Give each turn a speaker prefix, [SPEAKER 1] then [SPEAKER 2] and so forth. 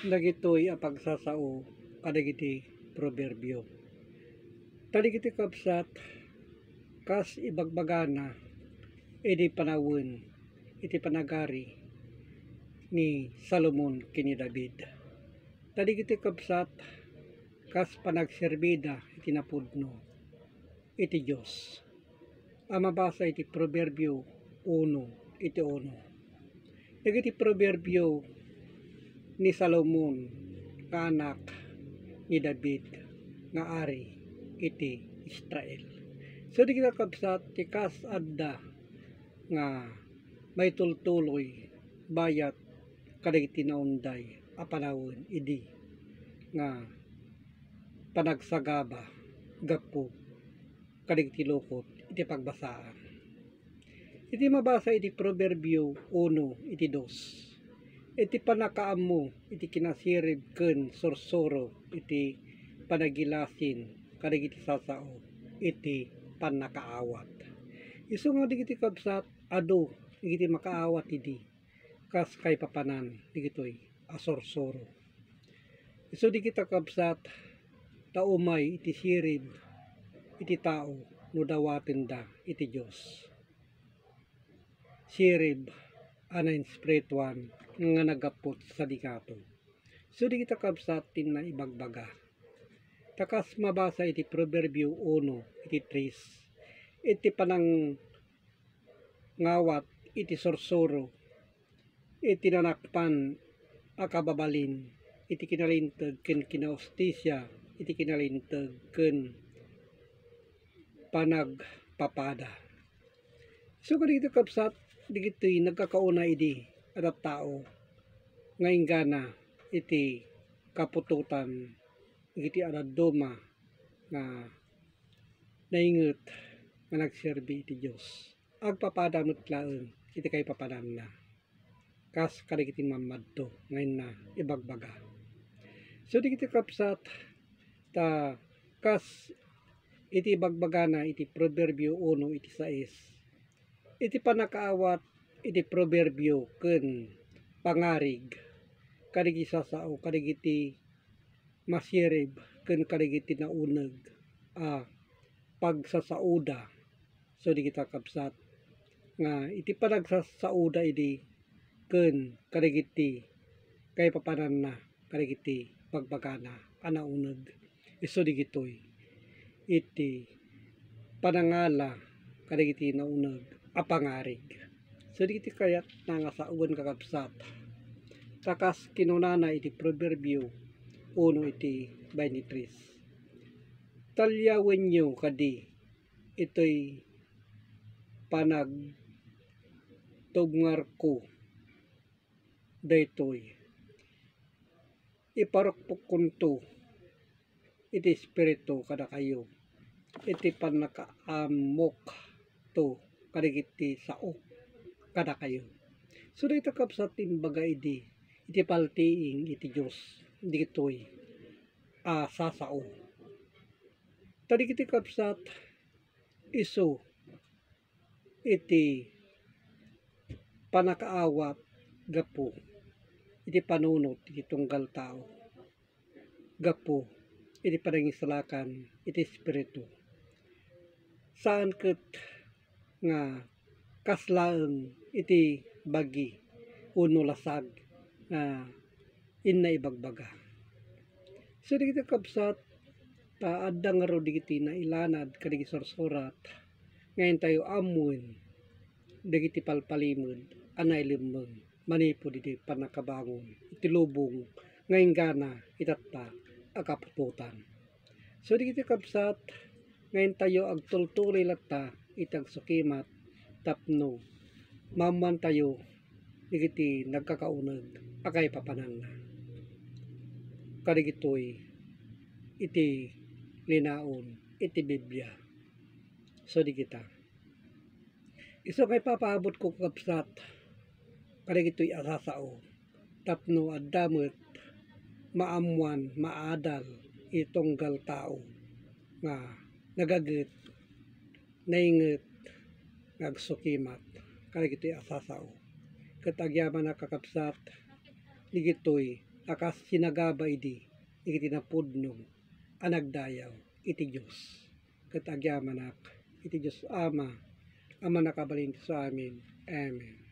[SPEAKER 1] Dagitoy a pagsasao kadagiti proberbio. Kadagiti kabsat kas ibagbagana iti panawin iti panagari ni Salomon kini David. Kadagiti kabsat kas panagserbida iti napudno iti Dios. Mabasa iti proberbio 1 iti 1. Dagiti proberbio ni Salomon kaanak ni David nga ari iti Israel. So di kita kabsat ti kas adda nga may tultuloy bayat kadagiti naunday a panawon idi nga panagsagaba gapu kadagiti lokot iti pagbasaan. Iti mabasa iti proberbio 1 iti 2. Iti panakaammo iti kinasirib ken sorsoro iti panagilasin kadagiti sasao iti panakaawat. Isu nga digiti kabsat adu digiti makaawat idi kas kay papanan digitoy asorsoro. Isu digiti kabsat taumay iti sirib iti tao no dawaten da iti Dios. Sirib anain spirituan nga nagapot sa dikato. So di kita kabsat tin na ibagbaga. Takas mabasa iti proberbio 1 iti 3. Iti panang ngawat iti sorsoro iti nanakpan akababalin iti kinalintag ken kinaustisya iti kinalintag ken panagpapada. So kadito kabsat digitoy nagkakauna idi at tao ngayon gana iti kapututan iti aradoma na nainget nga nagserbi iti Diyos. Agpapadamot laeng iti kay papanan na kas kadagiti mamadto ngayon na ibagbaga. So di kiti kapsat ta kas iti ibagbaga na iti proberbio 1 iti 6. Iti panakaawat iti proberbio ken pangarig kadagiti sasao kadagiti masirib ken kadagiti nauneg pagsasauda. So di kita kapsat nga iti panagsasauda idi ken kadagiti kay papanan na kadagiti pagbagana anauneg. Isu digitoy iti panangala kadagiti nauneg a pangarig. So digiti kayat nga sauwen kakabsat takas kinunana iti proberbio 1 iti 23. Talyawen nyo kadi ito'y panagtugmar ko daytoy iparukpok kunto iti espiritu kada kayo iti panakaamok to kadagiti sao kada kayo. So dito kapsat timbaga iti paltiing iti Diyos ditoy sasao. Tadi kiti kapsat iso iti panakaawat gapo iti panunot iti tunggal tao gapo iti panangisalakan iti espiritu. Saan ket nga kaslaeng iti bagi uno lasag na inna ibagbaga. So digiti kapsat ta adda nga ro digiti na ilanad kadagiti sorsorat ngayon tayo amuin digiti palpalimod anay limeng manipod iti panakabangon iti lubong ngayon gana itatta akapututan. So digiti kapsat ngayon tayo agtultuloy latta itag sukimat tapno maman tayo digiti nagkakauneg akay papanan na kadagitoy iti linaon iti Biblia. So di kita iso kay papaabot ko kapsat kadagitoy asasao tapno addamet maamuan maadal itunggal tao nga nagaget nainget nagsukimat kadagitoy asasao ket agyaman na kakabsat digitoy akas sinagaba idi iti napudno anagdayaw iti Diyos ket agyamanak iti Diyos Ama nakabalin sa amin. Amen.